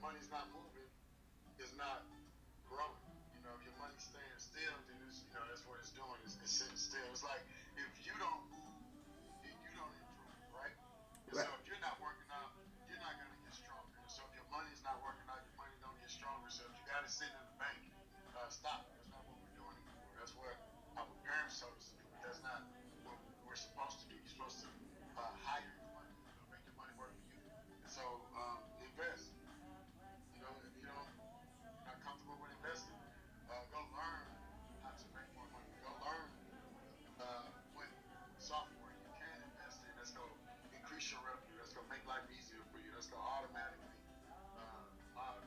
money's not moving, it's not growing. If your money's staying still, then that's what it's doing. It's sitting still. It's like if you don't move, then you don't improve, right? And so Right. if you're not working out, you're not gonna get stronger. And so if your money's not working out, your money don't get stronger. So if you got it sitting in the bank, stop. That's not what we're doing anymore. That's what our parents told us to do, but that's not what we're supposed to do. You're supposed to hire your money, make your money work for you. And so invest. If you don't, you're not comfortable with investing, go learn how to make more money. Go learn what software you can invest in. That's going to increase your revenue. That's going to make life easier for you. That's going to automatically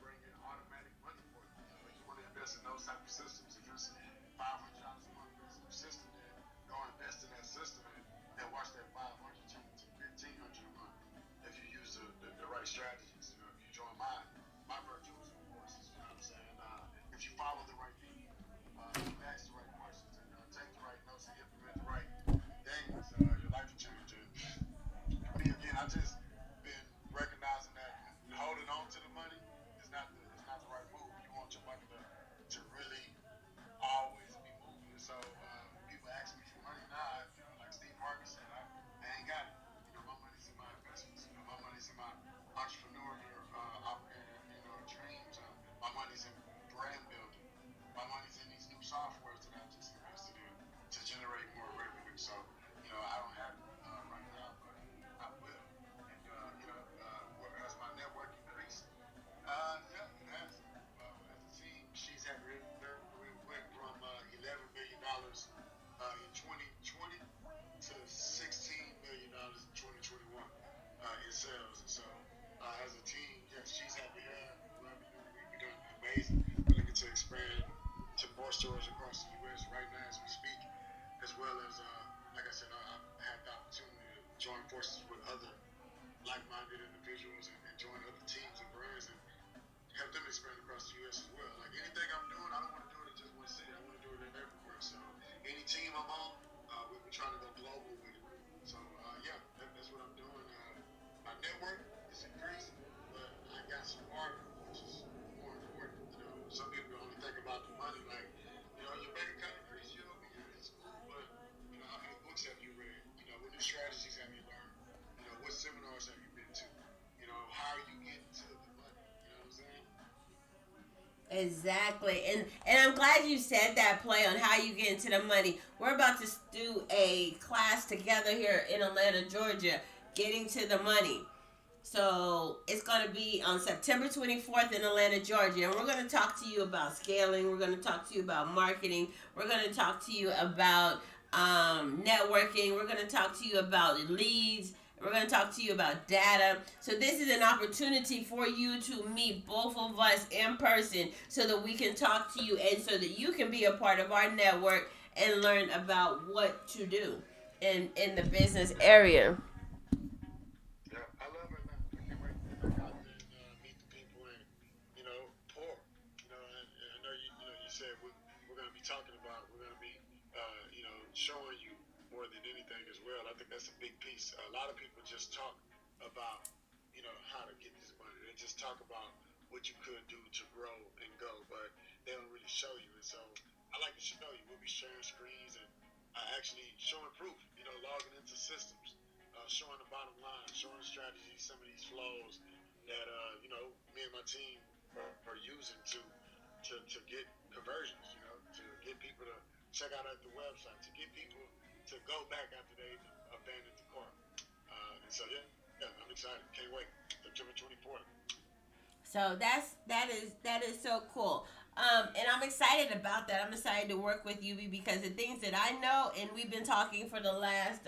bring in automatic money for you. You want to invest in those type of systems. If it's $500 a month as a system, then go invest in that system and watch that 500 turn into 1,500 a month if you use the right strategies. If you join my virtuals courses, you know what I'm saying? If you follow the right people, ask the right questions, and take the right notes and implement the right things, your life will change. And me again, I just been recognizing that holding on to the money is not the right move. You want your money to really always be moving. So people ask me for money now, like Steve Harvey said, I ain't got it. My money's in my investments. My money's in my entrepreneurial dreams. My money's in brand building. My money's in these new softwares that I just invested in to generate more revenue. So, I don't have it right now, but I will. And, as my network increased, yeah, it has. As a team, she's had we went from $11 million in 2020 to $16 million in 2021 in sales. And so, as a team, yes, she's happy here. Revenue, we've done amazing. We're looking to expand to more stores across the U.S. right now as we speak, as well as, like I said, I've had the opportunity to join forces with other like-minded individuals and join other teams and brands and help them expand across the U.S. as well. Like anything I'm doing, I don't want to do it in just one city. I want to do it everywhere. So any team I'm on, we're trying to go global with it. So yeah, that's what I'm doing. My network is increased, but I got smarter, which is more important. Some people only think about the money. Like your bank account increased year over year. It's cool, but how many books have you read? What new strategies have you learned? What seminars have you been to? How are you getting to the money? You know what I'm saying? Exactly. And I'm glad you said that, play on how you get into the money. We're about to do a class together here in Atlanta, Georgia, getting to the money. So it's going to be on September 24th in Atlanta, Georgia. And we're going to talk to you about scaling. We're going to talk to you about marketing. We're going to talk to you about networking. We're going to talk to you about leads. We're going to talk to you about data. So this is an opportunity for you to meet both of us in person so that we can talk to you and so that you can be a part of our network and learn about what to do in the business area. Yeah, I love Atlanta. I can't wait to get back out there and meet the people and pour. And I know you said we're going to be talking about we're going to be showing you more than anything as well. I think that's a big piece. A lot of people just talk about how to get this money. They just talk about what you could do to grow and go, but they don't really show you. And so I like to show you. We'll be sharing screens and actually showing proof. Logging into systems, showing the bottom line, showing strategies, some of these flows that me and my team are using to get conversions. To get people to check out at the website, to get people to go back after they've abandoned the cart. And so yeah, I'm excited. Can't wait. September 24th. So that is so cool. And I'm excited about that. I'm excited to work with you because the things that I know, and we've been talking for the last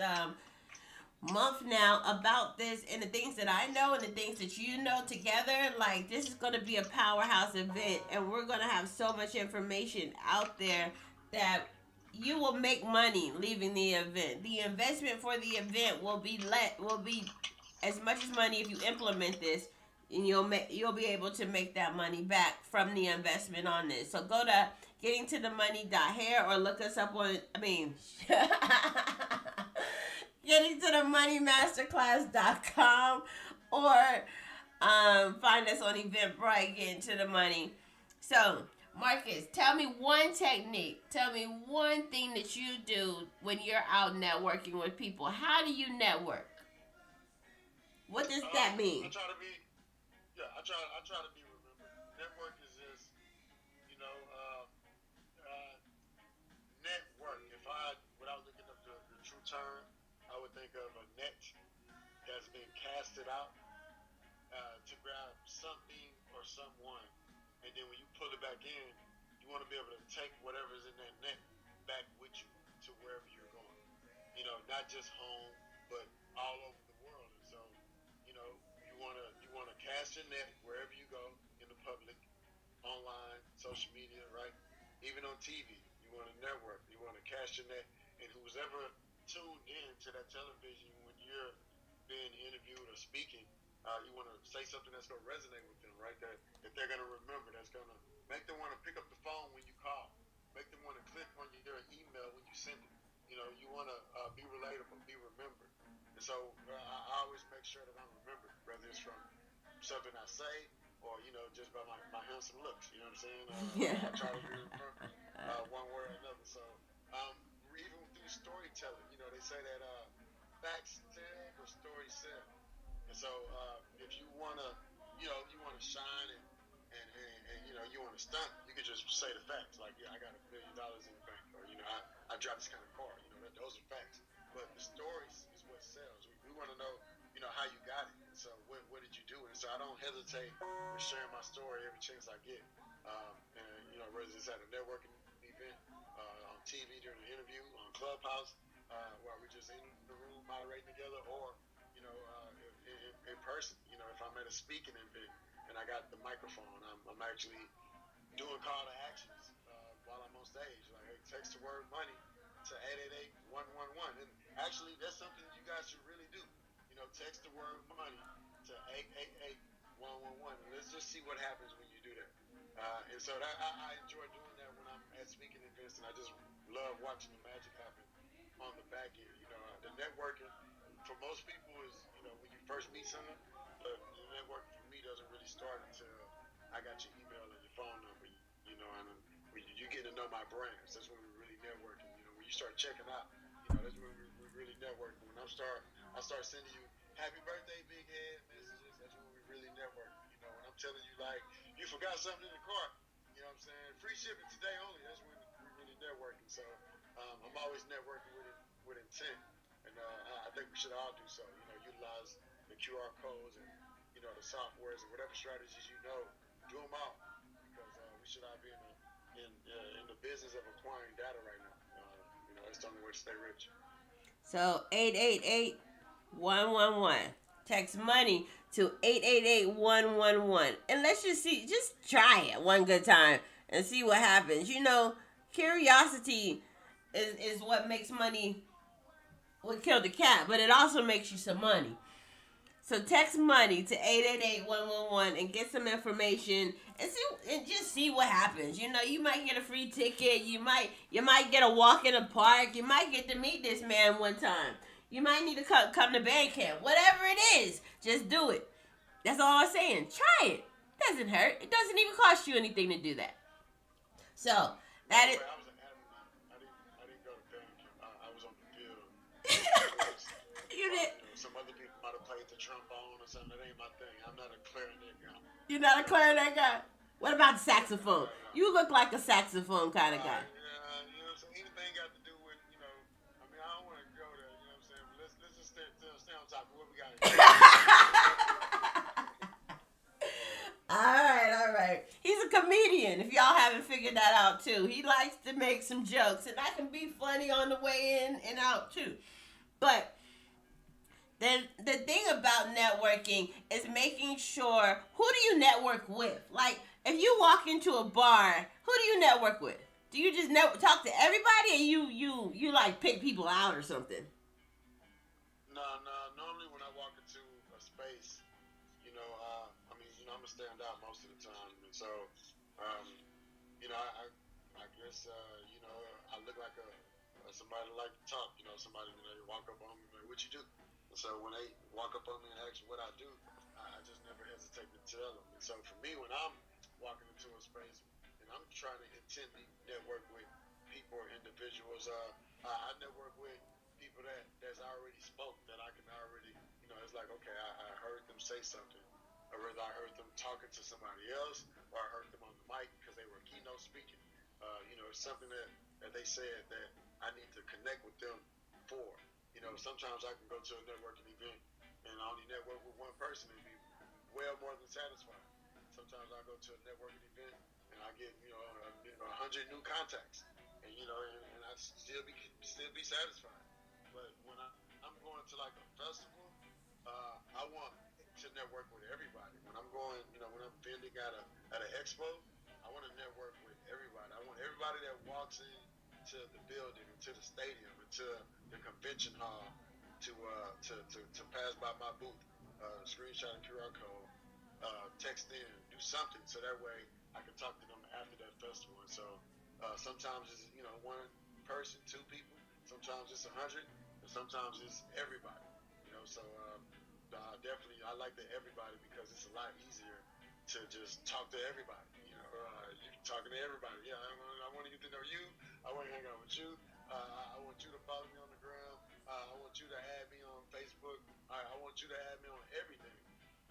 month now about this, and the things that I know and the things that you know together, like this is going to be a powerhouse event, and we're going to have so much information out there that you will make money leaving the event. The investment for the event will be as much as money if you implement this, and you'll be able to make that money back from the investment on this. So go to gettingtothemoney.hair or look us up on getting to the moneymasterclass.com or Find us on Eventbrite, get into the money. So, Marcus, tell me one technique. Tell me one thing that you do when you're out networking with people. How do you network? What does that I mean? try to be, yeah, I try to be remembered. Network is just, you know, uh, network. If I, without looking up the true term, I would think of a net that's been casted out to grab something or someone, and then when you pull it back in, you want to be able to take whatever's in that net back with you to wherever you're going. You know, not just home, but all over the world. And so, you know, you wanna cast your net wherever you go in the public, online, social media, right? Even on TV, you want to network. You want to cast your net, and who's ever tuned in to that television when you're being interviewed or speaking, you want to say something that's going to resonate with them, right? That they're going to remember. That's going to make them want to pick up the phone when you call. Make them want to click on your email when you send it. You know, you want to be relatable, be remembered. And so I always make sure that I'm remembered, whether it's from something I say or, you know, just by my handsome looks. You know what I'm saying? Yeah. I try to be remembered one way or another. So um, even through storytelling, you know, they say that facts tell, but stories sell. And so, if you wanna, you know, you wanna shine and you know, you wanna stunt, you can just say the facts. Like, yeah, I got $1 million in the bank, or you know, I drive this kind of car. You know, those are facts. But the stories is what sells. We want to know, you know, how you got it. And so, what did you do? And so, I don't hesitate with sharing my story every chance I get. And you know, whether it's at a networking event, on TV during an interview, on Clubhouse, where we just in the room moderating together, or you know, in person. You know, if I'm at a speaking event and I got the microphone, I'm actually doing call to actions while I'm on stage. Like, hey, text the word money to 888-111. And actually, that's something you guys should really do. You know, text the word money to 888-111. And let's just see what happens when you do that. And so I enjoy doing that when I'm at speaking events, and I just love watching the magic happen on the back end. You know, the networking for most people is, you know, when you first meet someone, but the networking for me doesn't really start until I got your email and your phone number, you know, and when you get to know my brands, that's when we're really networking. You know, when you start checking out, you know, that's when we're really networking. When I start sending you happy birthday, big head messages, that's when we really network. You know, when I'm telling you, like, you forgot something in the car, you know what I'm saying? Free shipping today only, that's when we're really networking. So I'm always networking with intent. And I think we should all do so. You know, utilize the QR codes and, you know, the softwares and whatever strategies you know, do them all, because we should all be in the business of acquiring data right now. You know, it's the only way to stay rich. So 888-111. Text money to 888-111. And let's just see, just try it one good time and see what happens. You know, curiosity is what makes money would kill the cat, but it also makes you some money. So text money to 888-111 and get some information and just see what happens. You know, you might get a free ticket. You might get a walk in the park. You might get to meet this man one time. You might need to come to band camp. Whatever it is, just do it. That's all I'm saying. Try it. Doesn't hurt. It doesn't even cost you anything to do that. So By that the is. way, I was an athlete. I didn't go to band camp. I was on the field playing sports. You did. You know, some other people might have played the trombone or something. That ain't my thing. I'm not a clarinet guy. You're not a clarinet guy. What about the saxophone? Right now. You look like a saxophone kind of guy. Yeah, you know, so anything got to do with, you know, I mean, I don't want to go there, you know what I'm saying? But let's just stay on top of what we got here. All right. He's a comedian. If y'all haven't figured that out too, he likes to make some jokes, and I can be funny on the way in and out too. But the thing about networking is making sure, who do you network with? Like, if you walk into a bar, who do you network with? Do you just talk to everybody, or you like pick people out or something? No, no. Normally when I walk into a space, you know, I mean, you know, I'm gonna stand out most of the time, and so, um, you know, I guess, you know, I look like somebody that like to talk. You know, somebody, you know, they walk up on me like, "What you do?" And so when they walk up on me and ask me what I do, I just never hesitate So for me, when I'm walking into a space and I'm trying to intently network with people or individuals, I network with people that's already spoke that I can already, it's like okay, I heard them say something, or whether I heard them talking to somebody else, or I heard them on the mic because they were keynote speaking. It's something that they said that I need to connect with them for. Sometimes I can go to a networking event and I only network with one person and be well more than satisfied. Sometimes I go to a networking event and I get 100 new contacts, and I still be satisfied. But when I'm going to like a festival, I want to network with everybody. When I'm going, when I'm vending at an expo, I want to network with everybody. I want everybody that walks in to the building, into the stadium, into the convention hall to pass by my booth, screenshot a QR code, text in, do something so that way I can talk to them after that festival. And so sometimes it's one person, two people, sometimes it's 100, and sometimes it's everybody. Definitely I like the everybody because it's a lot easier to just talk to everybody. You talking to everybody. Yeah, I want to get to know you. I want to hang out with you. I want you to follow me on the gram. I want you to add me on Facebook. I want you to add me on everything.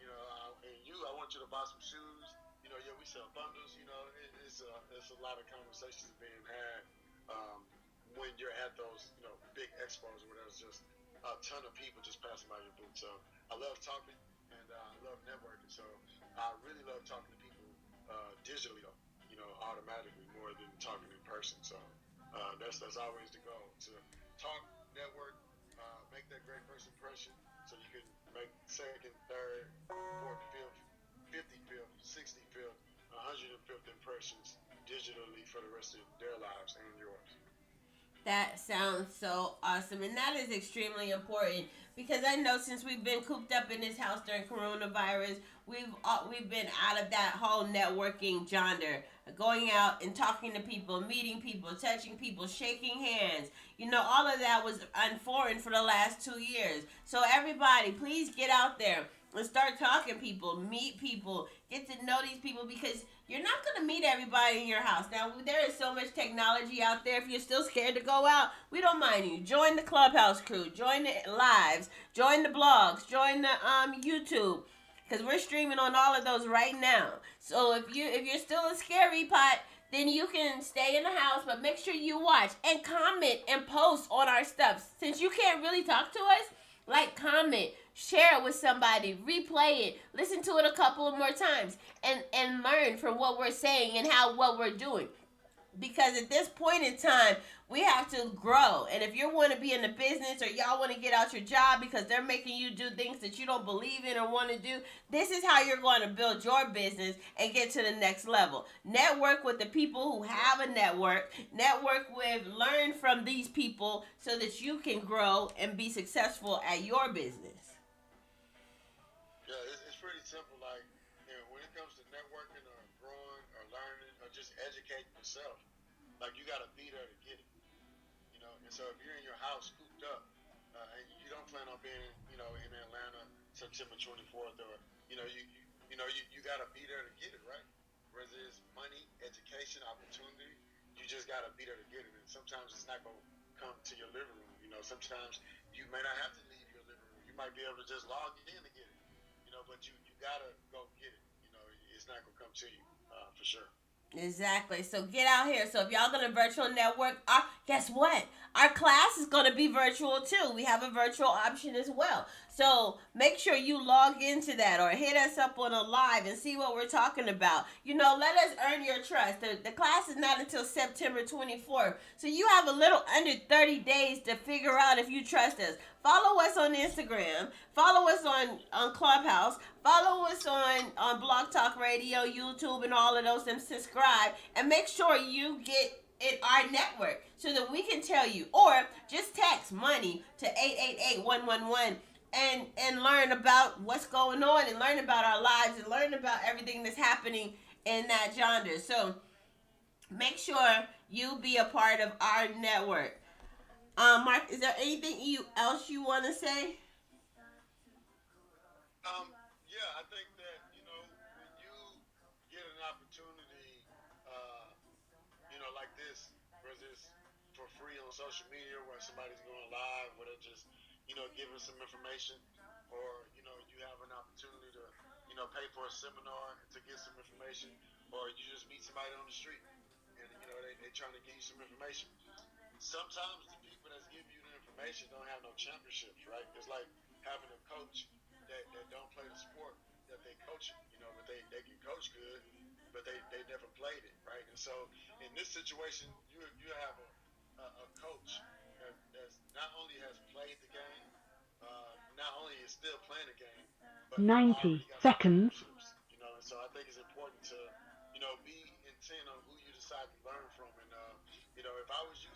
I want you to buy some shoes. Yeah, we sell bundles. It's a lot of conversations being had when you're at those, big expos where there's just a ton of people just passing by your booth. So I love talking and I love networking. So I really love talking to people digitally, though, automatically more than talking in person. So that's always the goal, to talk, network, make that great first impression, so you can make second, third, fourth, fifth, 55th, 65th, 105th impressions digitally for the rest of their lives and yours. That sounds so awesome, and that is extremely important because I know since we've been cooped up in this house during coronavirus, we've been out of that whole networking genre, going out and talking to people, meeting people, touching people, shaking hands. All of that was unforeign for the last 2 years. So everybody, please get out there and start talking to people, meet people, get to know these people because you're not going to meet everybody in your house. Now, there is so much technology out there. If you're still scared to go out, we don't mind you. Join the Clubhouse crew. Join the lives. Join the blogs. Join the YouTube. Because we're streaming on all of those right now. So if you're still a scary pot, then you can stay in the house, but make sure you watch and comment and post on our stuff. Since you can't really talk to us, like, comment, share it with somebody, replay it, listen to it a couple of more times, and learn from what we're saying and what we're doing. Because at this point in time, we have to grow. And if you want to be in the business or y'all want to get out your job because they're making you do things that you don't believe in or want to do, this is how you're going to build your business and get to the next level. Network with the people who have a network. Learn from these people so that you can grow and be successful at your business. Yeah, it's pretty simple. Like, when it comes to networking or growing or learning or just educating yourself, like you got to be there to get it. And so if you're in your house cooped up and you don't plan on being, in Atlanta September 24th, or you got to be there to get it, right? Whether it's money, education, opportunity, you just got to be there to get it. And sometimes it's not going to come to your living room. Sometimes you may not have to leave your living room. You might be able to just log in to get it. But you got to go get it. It's not going to come to you for sure. Exactly. So get out here. So if y'all gonna virtual network, guess what? Our class is gonna be virtual too. We have a virtual option as well. So make sure you log into that or hit us up on a live and see what we're talking about. Let us earn your trust. The class is not until September 24th. So you have a little under 30 days to figure out if you trust us. Follow us on Instagram. Follow us on Clubhouse. Follow us on Blog Talk Radio, YouTube, and all of those, and subscribe. And make sure you get in our network so that we can tell you. Or just text money to 888-111 and learn about what's going on and learn about our lives and learn about everything that's happening in that genre. So make sure you be a part of our network. Mark, is there anything else you want to say? Yeah, I think that when you this, whether it's for free on social media, where somebody's going live, where they're just, giving some information, or you have an opportunity to, pay for a seminar to get some information, or you just meet somebody on the street, and they trying to give you some information. Sometimes the people that's giving you the information don't have no championships, right? It's like having a coach that don't play the sport that they coach, but they can coach good, but they never played it, right? And so in this situation, you have a coach that's not only has played the game, not only is still playing the game, but he 90 already got some seconds. championships, and so I think it's important to, be intent on who you decide to learn from. And, if I was you,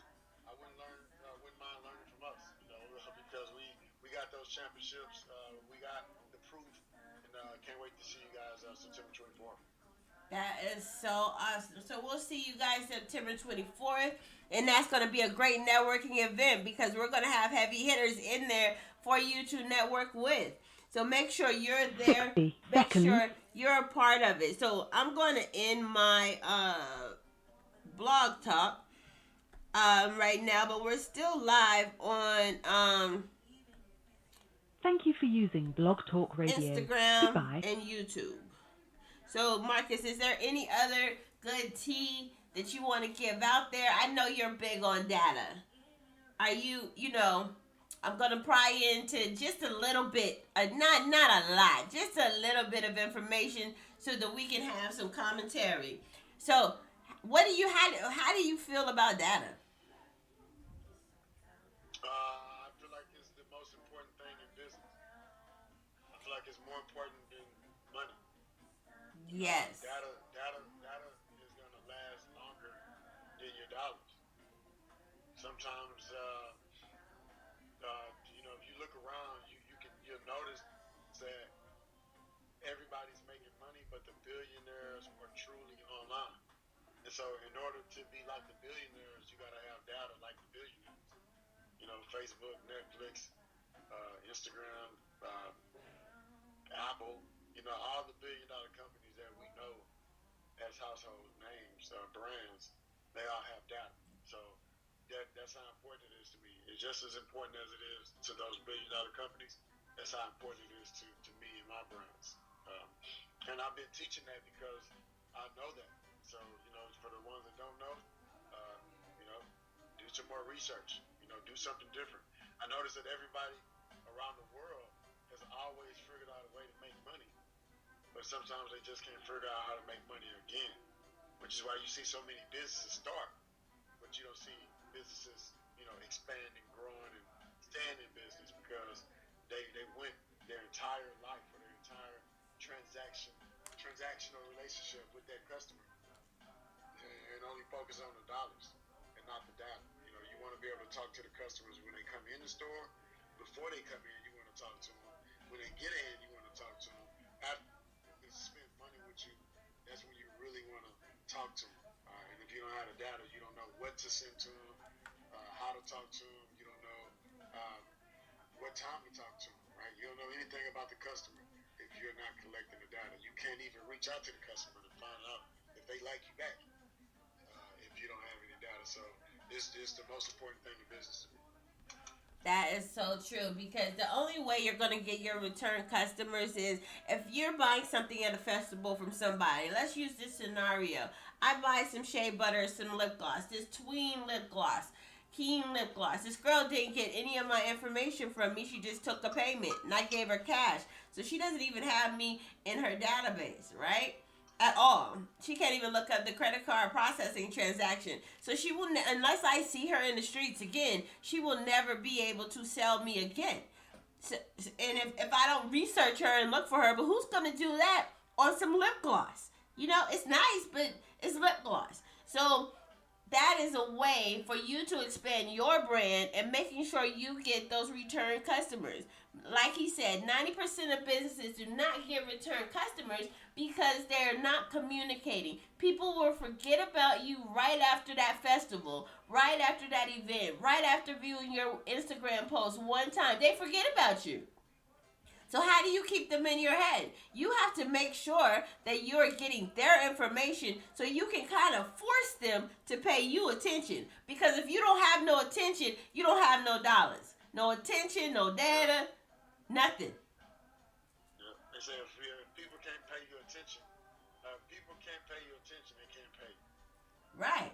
wouldn't mind learning from us, because we got those championships, we got the proof, and can't wait to see you guys September 24th. That is so awesome. So we'll see you guys September 24th. And that's going to be a great networking event because we're going to have heavy hitters in there for you to network with. So make sure you're there. 60 Make seconds. sure you're a part of it. So I'm going to end my blog talk right now, but we're still live on Thank you for using Blog Talk Radio. Instagram Goodbye. and YouTube. So, Marcus, is there any other good tea that you want to give out there? I know you're big on data. Are you, I'm going to pry into just a little bit, not a lot, just a little bit of information so that we can have some commentary. So, how do you feel about data? I feel like it's the most important thing in business. I feel like it's more important than money. Yes. Data is going to last longer than your dollars. Sometimes, if you look around, you'll notice that everybody's making money, but the billionaires are truly online. And so, in order to be like the billionaires, you got to have data like the billionaires. Facebook, Netflix, Instagram, Apple. All the billion-dollar companies that we know as household names, brands, they all have data. So that's how important it is to me. It's just as important as it is to those billion-dollar companies. That's how important it is to me and my brands. And I've been teaching that because I know that. So, for the ones that don't know, do some more research. Do something different. I noticed that everybody around the world has always figured out a way to make money. But sometimes they just can't figure out how to make money again, which is why you see so many businesses start, but you don't see businesses, expand and growing and stand in business because they went their entire life or their entire transactional relationship with that customer and only focus on the dollars and not the data. You want to be able to talk to the customers when they come in the store. Before they come in, you want to talk to them. When they get in, you want to talk to them. After they spend money with you, that's when you really want to talk to them. And if you don't have the data, you don't know what to send to them, how to talk to them. You don't know what time to talk to them, right? You don't know anything about the customer if you're not collecting the data. You can't even reach out to the customer to find out if they like you back if you don't have any data. So this is the most important thing in business to me. That is so true because the only way you're going to get your return customers is if you're buying something at a festival from somebody. Let's use this scenario. I buy some shea butter, some lip gloss, this tween lip gloss, Keen lip gloss. This girl didn't get any of my information from me. She just took a payment and I gave her cash. So she doesn't even have me in her database, right? At all. She can't even look up the credit card processing transaction. So she will, unless I see her in the streets again, she will never be able to sell me again. So, and if I don't research her and look for her, but who's going to do that on some lip gloss? It's nice, but it's lip gloss. So that is a way for you to expand your brand and making sure you get those return customers. Like he said, 90% of businesses do not get return customers because they're not communicating. People will forget about you right after that festival, right after that event, right after viewing your Instagram post one time. They forget about you. So how do you keep them in your head? You have to make sure that you're getting their information so you can kind of force them to pay you attention. Because if you don't have no attention, you don't have no dollars. No attention, no data, nothing. Yeah. They say if people can't pay you attention, people can't pay you attention, they can't pay you. Right.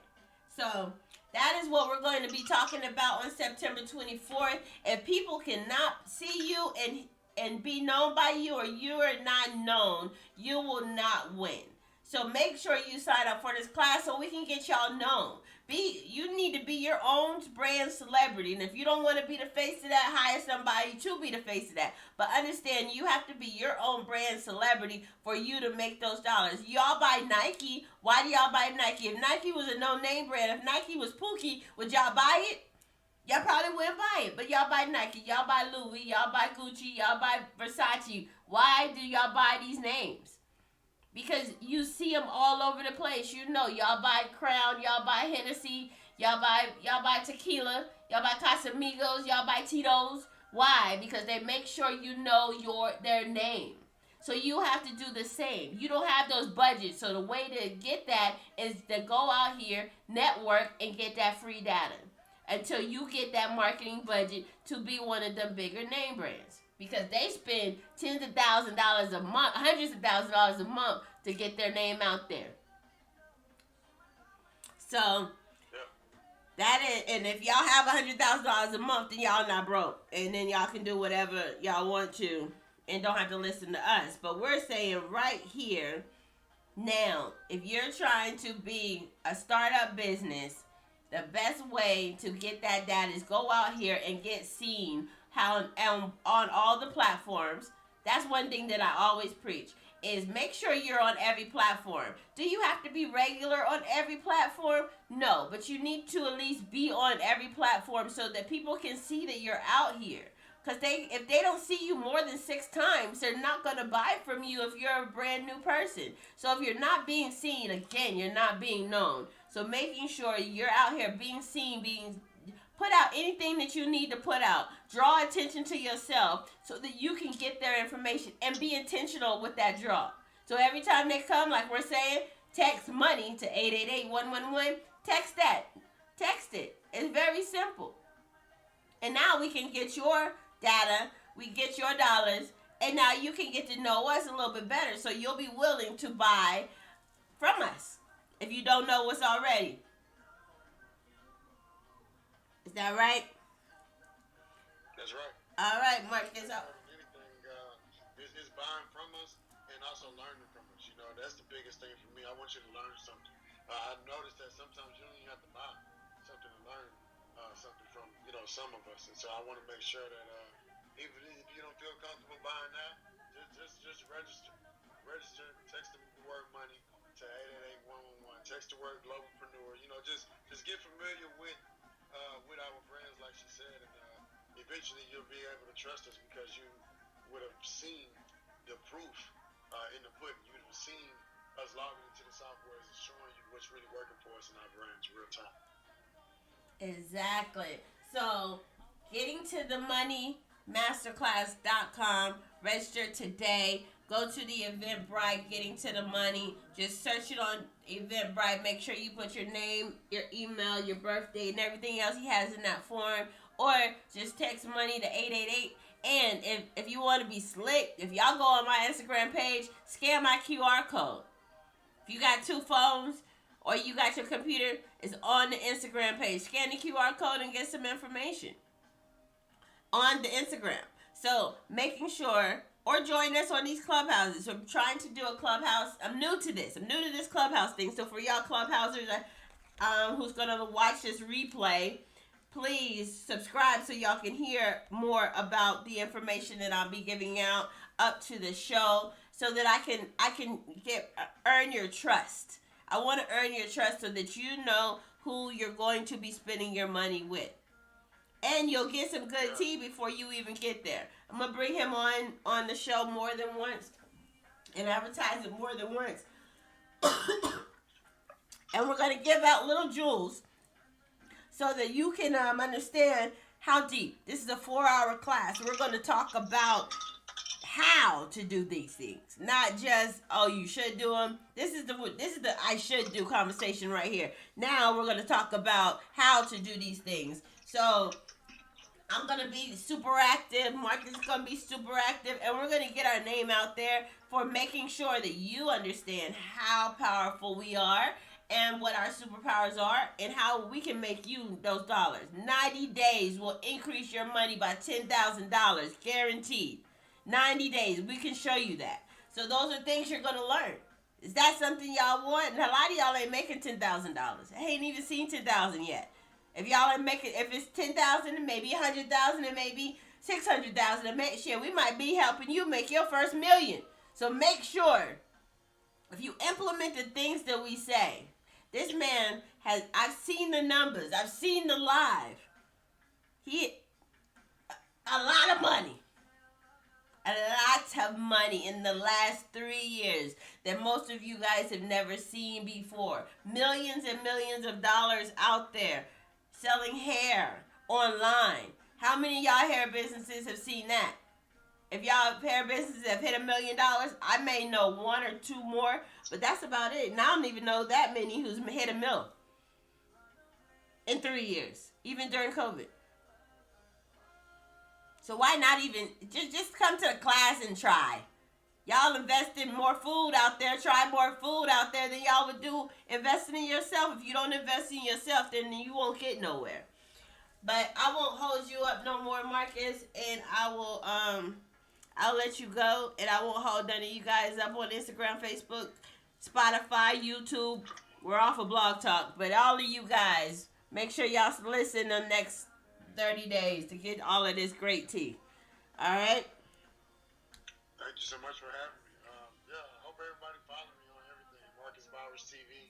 So that is what we're going to be talking about on September 24th. If people cannot see you and be known by you, or you are not known, you will not win. So make sure you sign up for this class so we can get y'all known. You need to be your own brand celebrity. And if you don't want to be the face of that, hire somebody to be the face of that. But understand, you have to be your own brand celebrity for you to make those dollars. Y'all buy Nike. Why do y'all buy Nike? If Nike was a no-name brand, if Nike was Pookie, would y'all buy it? Y'all probably wouldn't buy it. But y'all buy Nike. Y'all buy Louis. Y'all buy Gucci. Y'all buy Versace. Why do y'all buy these names? Because you see them all over the place. You know, y'all buy Crown, y'all buy Hennessy, y'all buy tequila, y'all buy Casamigos, y'all buy Tito's. Why? Because they make sure you know their name. So you have to do the same. You don't have those budgets. So the way to get that is to go out here, network, and get that free data until you get that marketing budget to be one of the bigger name brands. Because they spend tens of thousands of dollars a month, hundreds of thousands of dollars a month to get their name out there. So that is, and if y'all have $100,000 a month, then y'all not broke, and then y'all can do whatever y'all want to, and don't have to listen to us. But we're saying right here now, if you're trying to be a startup business, the best way to get that data is go out here and get seen. How on all the platforms. That's one thing that I always preach, is make sure you're on every platform. Do you have to be regular on every platform? No, but you need to at least be on every platform so that people can see that you're out here. Because if they don't see you more than 6 times, they're not going to buy from you if you're a brand new person. So if you're not being seen, again, you're not being known. So making sure you're out here being seen, put out anything that you need to put out. Draw attention to yourself so that you can get their information and be intentional with that draw. So every time they come, like we're saying, text money to 888-111. Text that. Text it. It's very simple. And now we can get your data, we get your dollars, and now you can get to know us a little bit better. So you'll be willing to buy from us if you don't know us already. Is that right? That's right. All right, Mark this out. Anything is buying from us and also learning from us. You know, that's the biggest thing for me. I want you to learn something. I noticed that sometimes you don't even have to buy something to learn something from, some of us. And so I want to make sure that even if you don't feel comfortable buying that, just register. Register. Text the word money to 888-111. Text the word globalpreneur. Just get familiar with our brands, like she said, and eventually you'll be able to trust us because you would have seen the proof in the pudding. You would have seen us logging into the software and showing you what's really working for us in our brands real time. Exactly. So, getting to the money masterclass.com. Register today. Go to the Eventbrite, Getting to the Money. Just search it on Eventbrite. Make sure you put your name, your email, your birthday, and everything else he has in that form. Or just text money to 888. And if you want to be slick, if y'all go on my Instagram page, scan my QR code. If you got 2 phones or you got your computer, it's on the Instagram page. Scan the QR code and get some information on the Instagram. So making sure, or join us on these clubhouses. So I'm trying to do a clubhouse. I'm new to this clubhouse thing. So for y'all clubhousers who's going to watch this replay, please subscribe so y'all can hear more about the information that I'll be giving out up to the show, so that I can earn your trust. I want to earn your trust so that you know who you're going to be spending your money with. And you'll get some good tea before you even get there. I'm going to bring him on the show more than once and advertise it more than once. And we're going to give out little jewels so that you can understand how deep. This is a 4-hour class. We're going to talk about how to do these things, not just oh you should do them. This is the I should do conversation right here. Now we're gonna talk about how to do these things. So I'm gonna be super active. Marcus is gonna be super active, and we're gonna get our name out there for making sure that you understand how powerful we are and what our superpowers are and how we can make you those dollars. 90 days will increase your money by $10,000, guaranteed. 90 days, we can show you that. So those are things you're gonna learn. Is that something y'all want? And a lot of y'all ain't making $10,000. I ain't even seen 10,000 yet. If y'all are making, if it's 10,000 and maybe 100,000 and maybe 600,000, and shit, we might be helping you make your first million. So make sure, if you implement the things that we say, this man has, I've seen the numbers, I've seen the live. He, a lot of money. A lot of money in the last 3 years that most of you guys have never seen before. Millions and millions of dollars out there selling hair online. How many of y'all hair businesses have seen that? If y'all hair businesses have hit $1 million, I may know one or two more, but that's about it. And I don't even know that many who's hit $1 million in 3 years, even during COVID. So why not even just come to the class and try? Y'all invest in more food out there, try more food out there than y'all would do investing in yourself. If you don't invest in yourself, then you won't get nowhere. But I won't hold you up no more, Marcus, and I'll let you go, and I won't hold none of you guys up on Instagram, Facebook, Spotify, YouTube. We're off of Blog Talk, but all of you guys, make sure y'all listen the next 30 days to get all of this great tea. All right? Thank you so much for having me. Yeah, I hope everybody follow me on everything. Marcus Bowers TV.